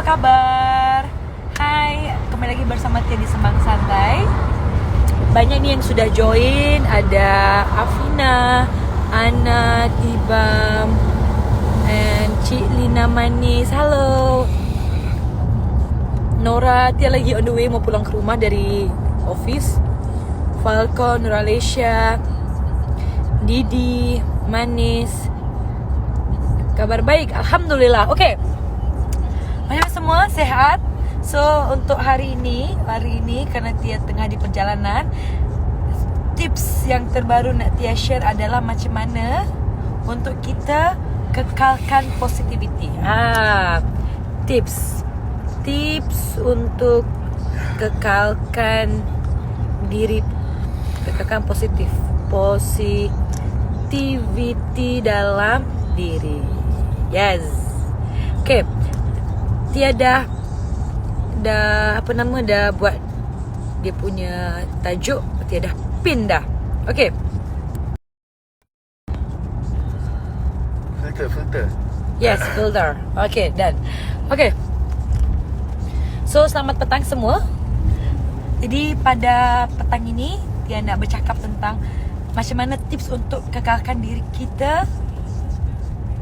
apa kabar? Hai, kembali lagi bersama Tia di Sembang Santai. Banyak nih yang sudah join. Ada Afina, Ana, Tibam, and Cik Lina Manis. Halo Nora, Tia lagi on the way mau pulang ke rumah dari office. Falcon, Nuralisha, Didi, Manis. Kabar baik, Alhamdulillah. Oke, macam semua sehat. So untuk hari ini karena Tia tengah di perjalanan, tips yang terbaru nak Tia share adalah macam mana untuk kita kekalkan positivity. Tips untuk kekalkan diri, kekalkan positivity dalam diri. Yes. Okay, Tia dah buat dia punya tajuk. Tia dah pin dah. Okay. Filter. Yes, filter. Okay, done. Okay. So, selamat petang semua. Jadi, pada petang ini Tia nak bercakap tentang macam mana tips untuk kekalkan diri kita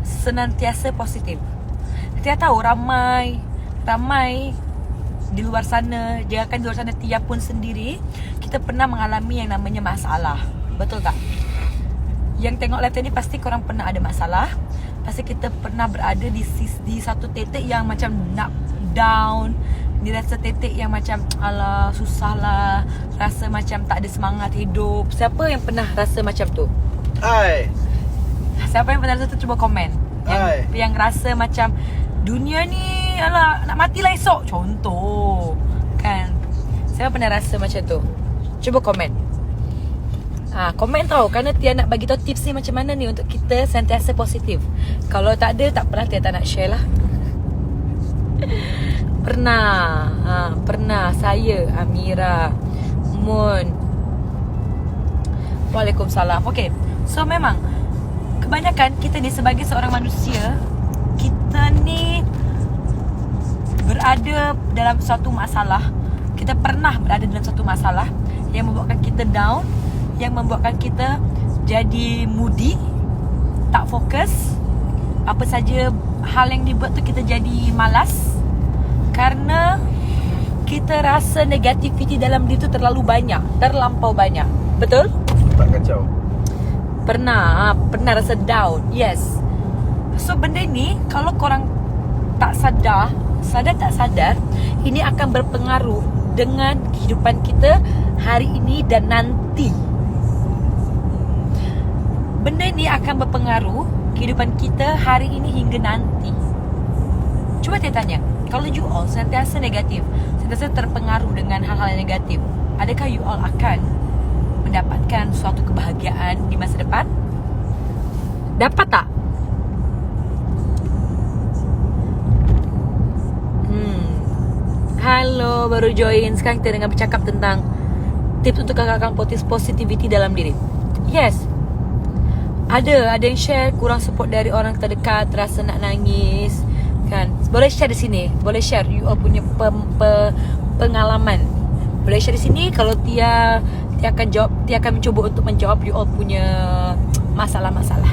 senantiasa positif. Tia tahu ramai di luar sana, jangankan di luar sana, Tia pun sendiri, kita pernah mengalami yang namanya masalah. Betul tak? Yang tengok live ni pasti korang pernah ada masalah. Pasti kita pernah berada di satu titik yang macam nak down, di rasa titik yang macam alah susah lah, rasa macam tak ada semangat hidup. Siapa yang pernah rasa macam tu? Siapa yang pernah rasa tu cuba komen. Yang rasa macam dunia ni alah nak matilah esok, contoh kan. Siapa pernah rasa macam tu? Cuba komen. Komen tau, kerana Tia nak bagi tahu tips ni macam mana ni untuk kita sentiasa positif. Kalau tak ada, tak pernah, Tia tak nak share lah. Pernah saya, Amira, Moon. Waalaikumsalam. Okay, so memang kebanyakan kita ni sebagai seorang manusia, kita ni berada dalam suatu masalah. Kita pernah berada dalam satu masalah yang membuatkan kita down, yang membuatkan kita jadi moody, tak fokus. Apa saja hal yang dibuat tu kita jadi malas, karena kita rasa negativity dalam diri tu terlalu banyak, terlampau banyak. Betul? Tak kacau. Pernah rasa down. Yes. So benda ni kalau korang tak sadar tak sadar, ini akan berpengaruh dengan kehidupan kita hari ini dan nanti. Benda ni akan berpengaruh kehidupan kita hari ini hingga nanti. Cuba saya tanya, kalau you all sentiasa negatif, sentiasa terpengaruh dengan hal-hal yang negatif, adakah you all akan mendapatkan suatu kebahagiaan di masa depan? Dapat tak? Halo, baru join. Sekarang kita dengan bercakap tentang tips untuk kekalkan positivity dalam diri. Yes, ada yang share kurang support dari orang terdekat, terasa nak nangis kan. Boleh share di sini, boleh share you all punya pengalaman. Boleh share di sini. Kalau Tia akan jawab, Tia akan mencuba untuk menjawab you all punya masalah-masalah.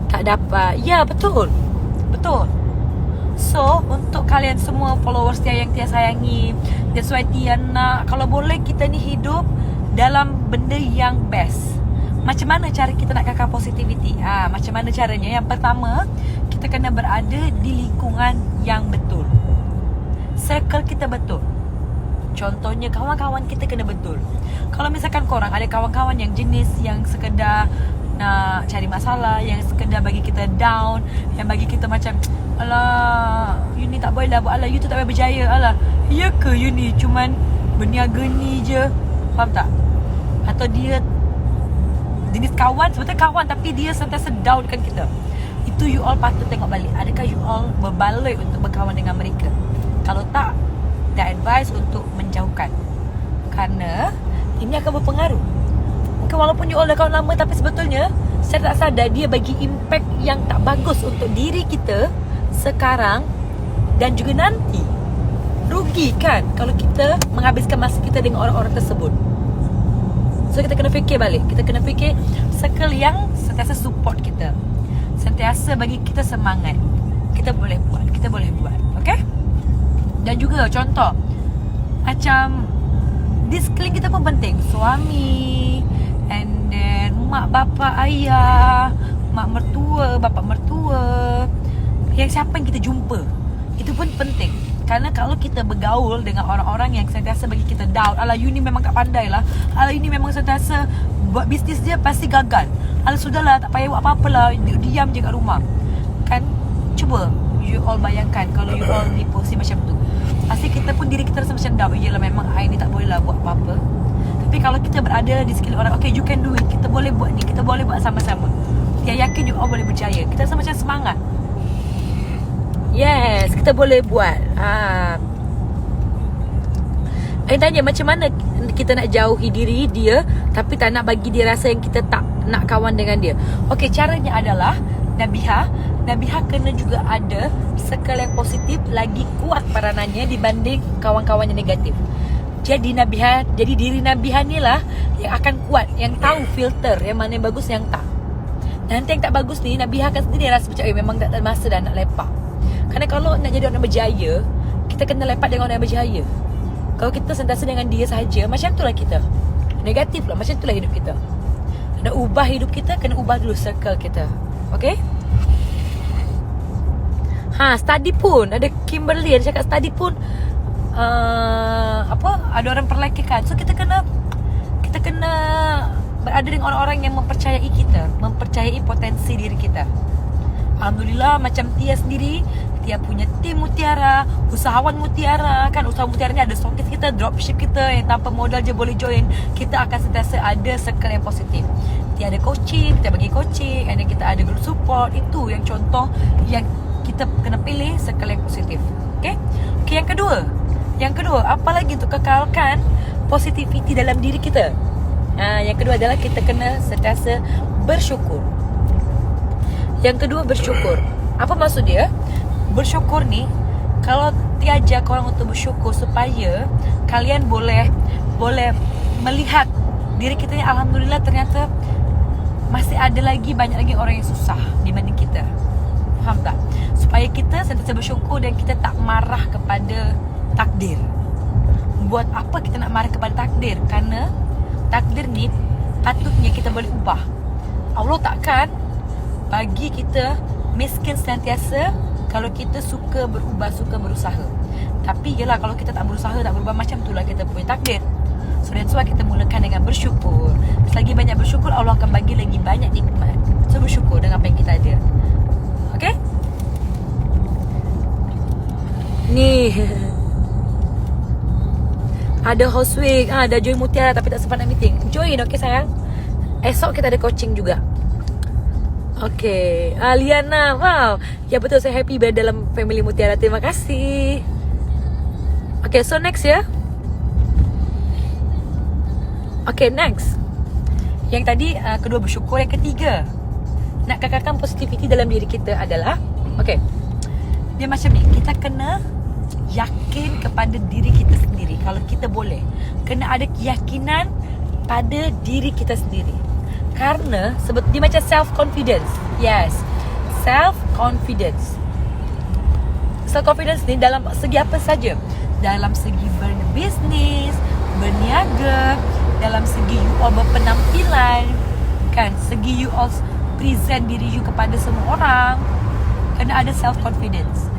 Tak dapat. Ya, betul. So, untuk kalian semua followers Tia yang Tia sayangi, that's why Tia nak, kalau boleh kita ni hidup dalam benda yang best. Macam mana cara kita nak kakak positivity? Macam mana caranya? Yang pertama, kita kena berada di lingkungan yang betul. Circle kita betul. Contohnya kawan-kawan kita kena betul. Kalau misalkan korang ada kawan-kawan yang jenis yang sekedar nak cari masalah, yang sekedar bagi kita down, yang bagi kita macam alah, you ni tak boleh lah buat, alah, you tu tak boleh berjaya, alah, ya ke you ni cuman berniaga ni je, faham tak? Atau dia jenis kawan, sebetulnya kawan tapi dia sentiasa downkan kita. Itu you all patut tengok balik. Adakah you all berbaloi untuk berkawan dengan mereka? Kalau tak, dia advise untuk menjauhkan, kerana ini akan berpengaruh. Mungkin walaupun you all dah kawan lama, tapi sebetulnya secara tak sadar dia bagi impact yang tak bagus untuk diri kita sekarang Dan juga nanti rugi kan kalau kita menghabiskan masa kita dengan orang-orang tersebut. So kita kena fikir balik. Kita kena fikir circle yang sentiasa support kita, sentiasa bagi kita semangat. Kita boleh buat, okay? Dan juga contoh macam di sekeliling kita pun penting. Suami, and then mak bapak ayah, mak mertua, bapak mertua, yang siapa yang kita jumpa, itu pun penting. Kerana kalau kita bergaul dengan orang-orang yang sentiasa bagi kita doubt, alah you ni memang tak pandai lah, alah you ni memang sentiasa buat bisnes dia pasti gagal, alah sudahlah tak payah buat apa-apa lah, diam je kat rumah. Kan, cuba you all bayangkan kalau you all di posisi macam tu, pasti kita pun diri kita rasa macam doubt. Yelah memang I ni tak boleh lah buat apa-apa. Tapi kalau kita berada di sekeliling orang, okay you can do it, kita boleh buat ni, kita boleh buat sama-sama, dia yakin you all boleh berjaya. Kita rasa macam semangat. Yes, kita boleh buat. Tanya macam mana kita nak jauhi diri dia tapi tak nak bagi dia rasa yang kita tak nak kawan dengan dia. Okey, caranya adalah Nabihah kena juga ada circle yang positif, lagi kuat peranannya dibanding kawan-kawan yang negatif. Jadi diri Nabihah ni lah yang akan kuat, yang tahu filter yang mana yang bagus, yang tak. Nanti yang tak bagus ni Nabihah akan sendiri rasa macam memang tak ada masa dah nak lepak. Kerana kalau nak jadi orang yang berjaya, kita kena lepak dengan orang yang berjaya. Kalau kita sentiasa dengan dia sahaja, macam itulah kita, negatif lah, macam itulah hidup kita. Nak ubah hidup kita, kena ubah dulu circle kita. Okay? Study pun ada Kimberly ada cakap study pun ada orang perlakikan. So kita kena berada dengan orang-orang yang mempercayai kita, mempercayai potensi diri kita. Alhamdulillah macam Tia sendiri, Tia punya tim Mutiara, usahawan Mutiara kan. Usahawan Mutiara ni ada stokis kita, dropship kita yang tanpa modal je boleh join. Kita akan sentiasa ada circle yang positif. Tia ada coaching, kita bagi coaching, and then kita ada group support. Itu yang contoh yang kita kena pilih circle yang positif. Okay, yang kedua, apa lagi untuk kekalkan positivity dalam diri kita? Yang kedua adalah kita kena sentiasa bersyukur. Yang kedua, bersyukur. Apa maksud dia? Bersyukur ni, kalau Tia ajak korang untuk bersyukur supaya kalian boleh melihat diri kita ni, alhamdulillah ternyata masih ada lagi banyak lagi orang yang susah dibanding kita. Faham tak? Supaya kita sentiasa bersyukur dan kita tak marah kepada takdir. Buat apa kita nak marah kepada takdir? Kerana takdir ni patutnya kita boleh ubah. Allah takkan bagi kita miskin senantiasa kalau kita suka berubah, suka berusaha. Tapi yelah, kalau kita tak berusaha, tak berubah, macam itulah kita punya takdir. So that's why kita mulakan dengan bersyukur. Selagi banyak bersyukur, Allah akan bagi lagi banyak nikmat. So bersyukur dengan apa yang kita ada. Okay? Ni ada houseweek, dah join Mutiara tapi tak sempat nak meeting. Join, okay sayang. Esok kita ada coaching juga. Okay, Liana, wow. Ya betul, saya happy berada dalam family Mutiara. Terima kasih. Okay, so next ya. Okay, next. Yang tadi kedua bersyukur. Yang ketiga, nak kekalkan positivity dalam diri kita adalah, okay, dia macam ni, kita kena yakin kepada diri kita sendiri. Kalau kita boleh, kena ada keyakinan pada diri kita sendiri. Karena dia macam self-confidence. Yes, self-confidence. Self-confidence ni dalam segi apa saja. Dalam segi berbisnis, berniaga, dalam segi you all berpenampilan, kan, segi you all present diri you kepada semua orang. Kena ada self-confidence.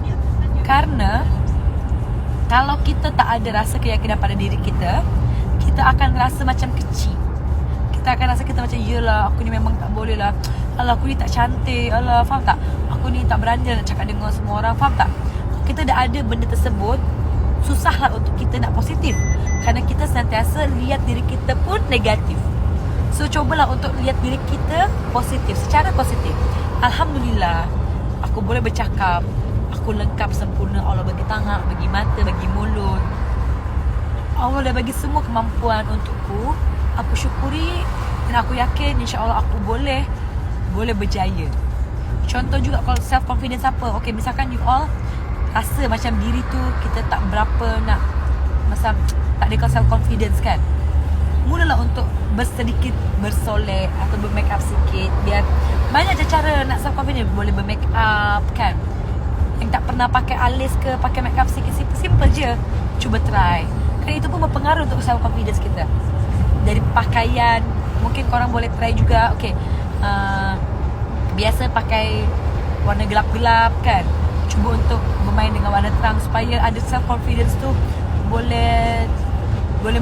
Karena kalau kita tak ada rasa keyakinan pada diri kita, kita akan rasa macam kecil. Kita akan rasa kita macam, yelah aku ni memang tak boleh lah, alah aku ni tak cantik, alah, faham tak, aku ni tak berani nak cakap dengan semua orang, faham tak. Kita dah ada benda tersebut, susahlah untuk kita nak positif. Kerana kita sentiasa lihat diri kita pun negatif. So cobalah untuk lihat diri kita positif, secara positif. Alhamdulillah, aku boleh bercakap, aku lengkap sempurna. Allah bagi tangan, bagi mata, bagi mulut. Allah dah bagi semua kemampuan untukku. Aku syukuri dan aku yakin insya-Allah aku boleh berjaya. Contoh juga kalau self confidence apa? Okay, misalkan you all rasa macam diri tu kita tak berapa nak, macam tak ada self confidence kan, mulalah untuk bersedikit bersolek atau bermake up sikit. Biar banyak je cara nak self confidence. Boleh bermake up kan, yang tak pernah pakai alis ke, pakai make up sikit, simple je, cuba try. Kan itu pun berpengaruh untuk self confidence kita. Dari pakaian, mungkin korang boleh try juga. Okay, biasa pakai warna gelap-gelap kan, cuba untuk bermain dengan warna terang supaya ada self confidence tu boleh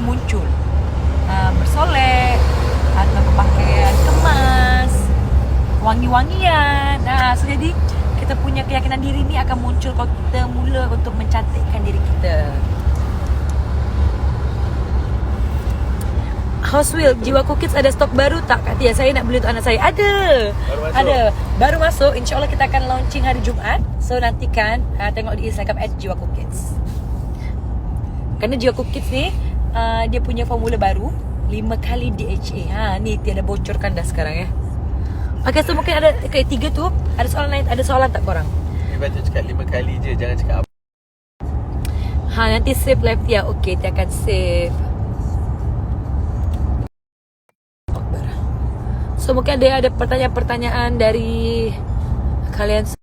muncul. Bersolek atau berpakaian kemas, wangi-wangian. So jadi kita punya keyakinan diri ni akan muncul kalau kita mula untuk mencantikkan diri kita. House Will, Jiwa Cool Kids ada stok baru tak Kak Tia? Saya nak beli untuk anak saya. Ada. Baru masuk. InsyaAllah kita akan launching hari Jumaat. So nantikan, tengok di Instagram @Jiwa Cool Kids. Kerana Jiwa Cool Kids ni dia punya formula baru 5 kali DHA. Ni Tia dah bocorkan dah sekarang ya. Okay, so mungkin ada 3 tu. Ada soalan lain? Ada soalan tak korang? Dia baca cakap 5 kali je, jangan cakap apa. Nanti save live Tia. Okay, Tia akan save. So mungkin ada pertanyaan-pertanyaan dari kalian semua.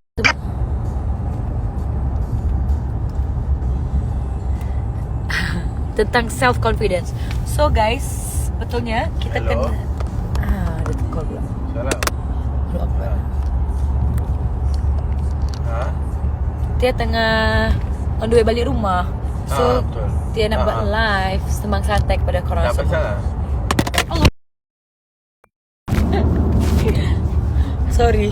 Tentang self confidence. So guys, betulnya kita Hello. kena ada call pula. Salam. Hello, apa? Tia tengah on the way balik rumah. So betul. Tia nak buat live sembang santai kepada korang Tak semua. pasal. Sorry.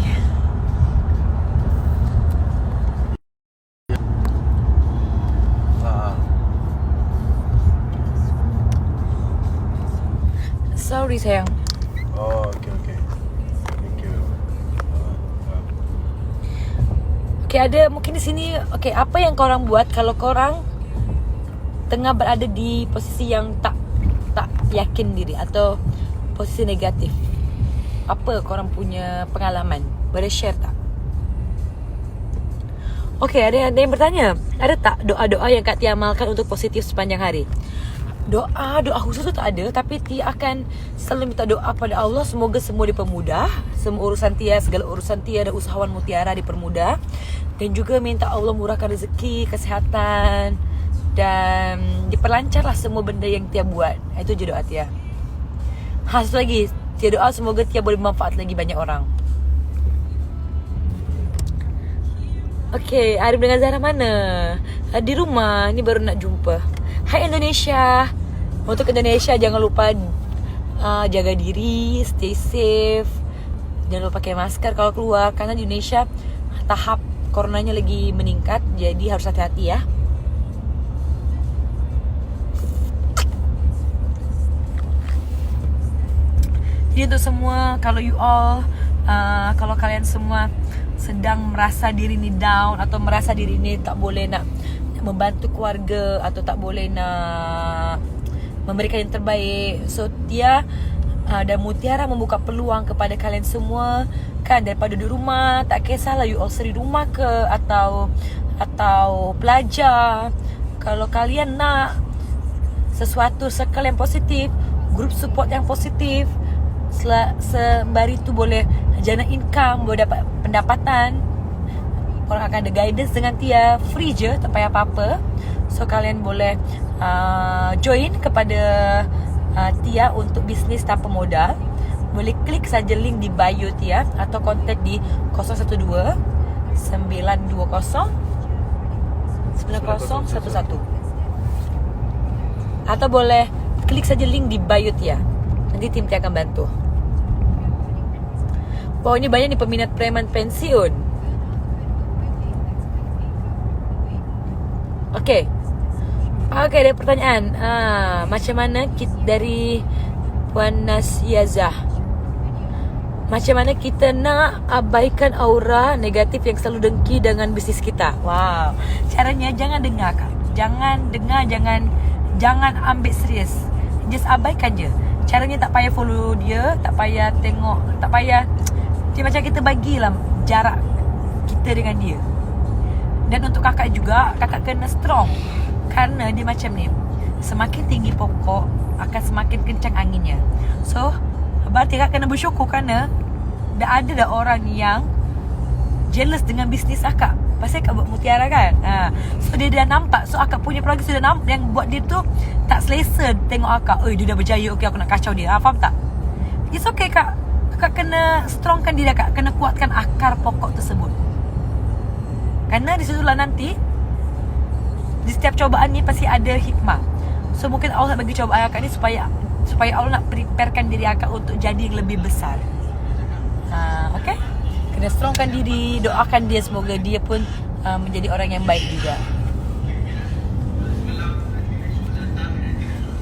Sorry sayang. Oh, okay. Thank you. Okay, ada mungkin di sini. Okay, apa yang korang buat kalau korang tengah berada di posisi yang tak yakin diri atau posisi negatif? Apa korang punya pengalaman? Boleh share tak? Okay, ada yang bertanya, ada tak doa-doa yang Kak Tia amalkan untuk positif sepanjang hari? Doa khusus tu tak ada, tapi Tia akan selalu minta doa pada Allah, semoga semua dipermudah, semua urusan Tia, segala urusan Tia dan usahawan Mutiara dipermudah, dan juga minta Allah murahkan rezeki, kesihatan, dan diperlancarlah semua benda yang Tia buat. Itu je doa Tia. Satu lagi, Tia doa semoga Tia boleh bermanfaat lagi banyak orang. Okay, Arif dengan Zahra mana? Di rumah, ni baru nak jumpa. Hai Indonesia. Untuk Indonesia, jangan lupa jaga diri, stay safe. Jangan lupa pakai masker kalau keluar, karena di Indonesia tahap coronanya lagi meningkat, jadi harus hati-hati ya. Jadi untuk semua, kalau kalau kalian semua sedang merasa diri ni down atau merasa diri ni tak boleh nak membantu keluarga atau tak boleh nak memberikan yang terbaik, so Tia dan Mutiara membuka peluang kepada kalian semua kan, daripada di rumah, tak kisahlah you all di rumah ke atau belajar. Kalau kalian nak sesuatu circle yang positif, group support yang positif, sembari tu boleh jana income, boleh dapat pendapatan, korang akan ada guidance dengan Tia, free je, tak payah apa-apa. So kalian boleh join kepada Tia untuk bisnis tanpa modal. Boleh klik saja link di bio Tia atau kontak di 012 920 9011, atau boleh klik saja link di bio Tia. Nanti tim Tia akan bantu. Wow, ini banyak nih peminat preman pensiun. Okay, ada pertanyaan. Macam mana dari Puan Nasiazah? Macam mana kita nak abaikan aura negatif yang selalu dengki dengan bisnis kita? Wow, caranya jangan dengar Kak. Jangan dengar, jangan ambil serius. Just abaikan je. Caranya tak payah follow dia, tak payah tengok, tak payah. Dia macam kita bagilah jarak kita dengan dia. Dan untuk kakak juga, kakak kena strong. Karena dia macam ni, semakin tinggi pokok akan semakin kencang anginnya. So berarti kakak kena bersyukur kerana dah orang yang jealous dengan bisnis akak. Pasal akak buat mutiara kan. So dia dah nampak. So akak punya keluarga sudah nampak, yang buat dia tu tak selesa tengok akak. Dia dah berjaya, okay aku nak kacau dia. Faham tak? It's okay kak. Kakak kena strongkan diri kakak, kena kuatkan akar pokok tersebut. Kerana di situlah nanti di setiap cobaan ni pasti ada hikmah. So mungkin Allah nak bagi cobaan akak ni supaya Allah nak preparekan diri akak untuk jadi yang lebih besar. Okay? Kena strongkan diri, doakan dia semoga dia pun menjadi orang yang baik juga.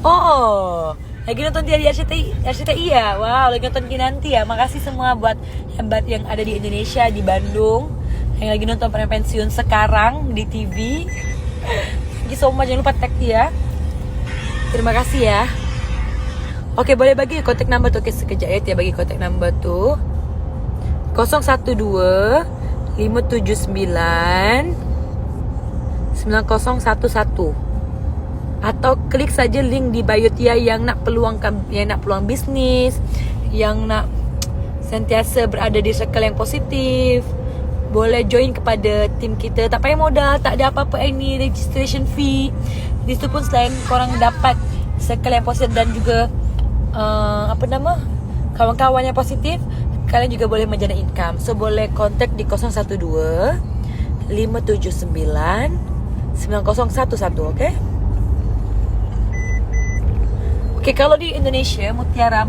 Oh, lagi nonton dia di RCTI ya. Wow, lagi nonton Kinanti ya. Makasih semua buat hebat yang ada di Indonesia, di Bandung, yang lagi nonton Preman Pensiun sekarang di TV. Thank you so much. Jangan lupa tag dia. Terima kasih ya. Okay, boleh bagi kontak number tu. Okay, sekejap ya. Dia bagi kontak number tu 012 579 9011. Atau klik saja link di bio Tia yang nak peluang bisnis, yang nak sentiasa berada di circle yang positif. Boleh join kepada tim kita. Tak payah modal, tak ada apa-apa any registration fee. Di situ pun selain korang dapat circle yang positif dan juga kawan-kawan yang positif, kalian juga boleh menjana income. So boleh kontak di 012 579 9011. Okay? Okay, kalau di Indonesia Mutiara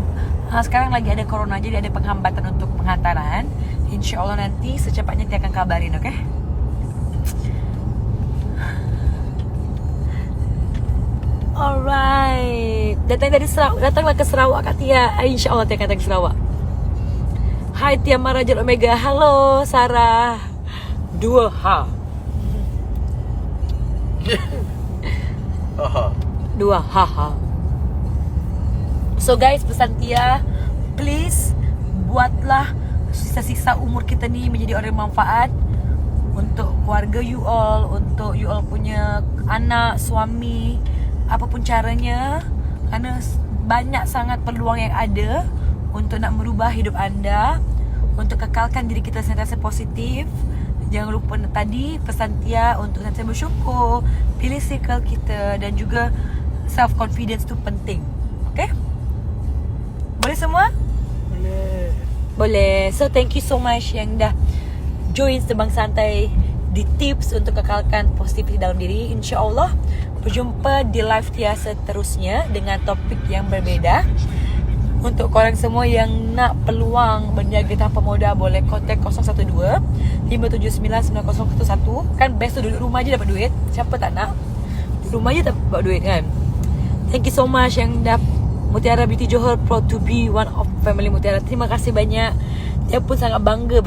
sekarang lagi ada corona, jadi ada penghambatan untuk penghantaran. InsyaAllah nanti secepatnya Tia akan kabarin, okay? Alright, datanglah ke Sarawak Kak Tia. InsyaAllah Tia akan datang ke Sarawak. Hai Tia Marajat Omega. Halo Sarah 2H 2H. So guys, pesan Tia, please buatlah sisa-sisa umur kita ni menjadi orang yang manfaat untuk keluarga you all, untuk you all punya anak, suami, apapun caranya. Kerana banyak sangat peluang yang ada untuk nak merubah hidup anda, untuk kekalkan diri kita sentiasa positif. Jangan lupa tadi pesan Tia untuk sentiasa bersyukur, pilih circle kita, dan juga self confidence tu penting. Okay? Boleh semua? Boleh. So thank you so much yang dah join Sembang Santai di tips untuk kekalkan positif dalam diri. InsyaAllah berjumpa di live Tia seterusnya dengan topik yang berbeza. Untuk korang semua yang nak peluang berniaga tanpa modal, boleh kontak 012 579 9011. Kan best tu duduk rumah je dapat duit. Siapa tak nak? Duduk rumah je dapat duit kan. Thank you so much yang dah Mutiara Beauty Johor, proud to be one of family Mutiara. Terima kasih banyak. Saya pun sangat bangga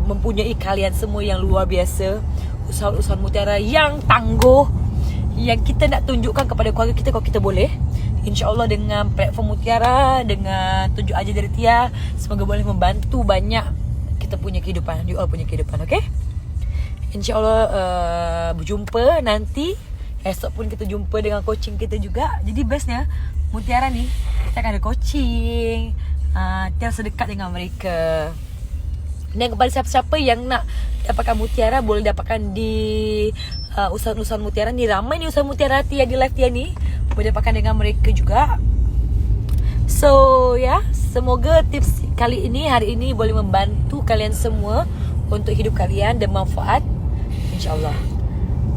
mempunyai kalian semua yang luar biasa. Usahawan-usahawan Mutiara yang tangguh, yang kita nak tunjukkan kepada keluarga kita kalau kita boleh. InsyaAllah dengan platform Mutiara, dengan tunjuk aja dari Tia, semoga boleh membantu banyak kita punya kehidupan, you all punya kehidupan. Okay? InsyaAllah berjumpa nanti. Esok pun kita jumpa dengan coaching kita juga. Jadi bestnya Mutiara ni, kita akan ada coaching, Tia sedekat dengan mereka. Dan kepada siapa-siapa yang nak dapatkan Mutiara, boleh dapatkan di usahawan-usahawan Mutiara ni. Ramai ni usahawan Mutiara Tia di live Tia ni, boleh dapatkan dengan mereka juga. So semoga tips kali ini, hari ini boleh membantu kalian semua untuk hidup kalian dan manfaat, InsyaAllah.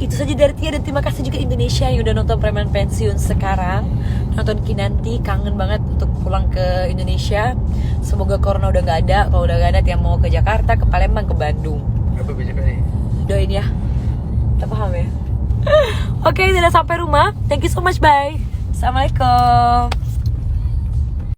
Itu saja dari Tia, dan terima kasih juga Indonesia yang udah nonton Preman Pensiun sekarang, nonton Kinanti. Kangen banget untuk pulang ke Indonesia. Semoga corona udah gak ada. Kalau udah gak ada, Tia mau ke Jakarta, ke Palembang, ke Bandung. Apa bercakap ni? Doain ya. Tak faham ya. Okay, dah sampai rumah. Thank you so much, bye. Assalamualaikum.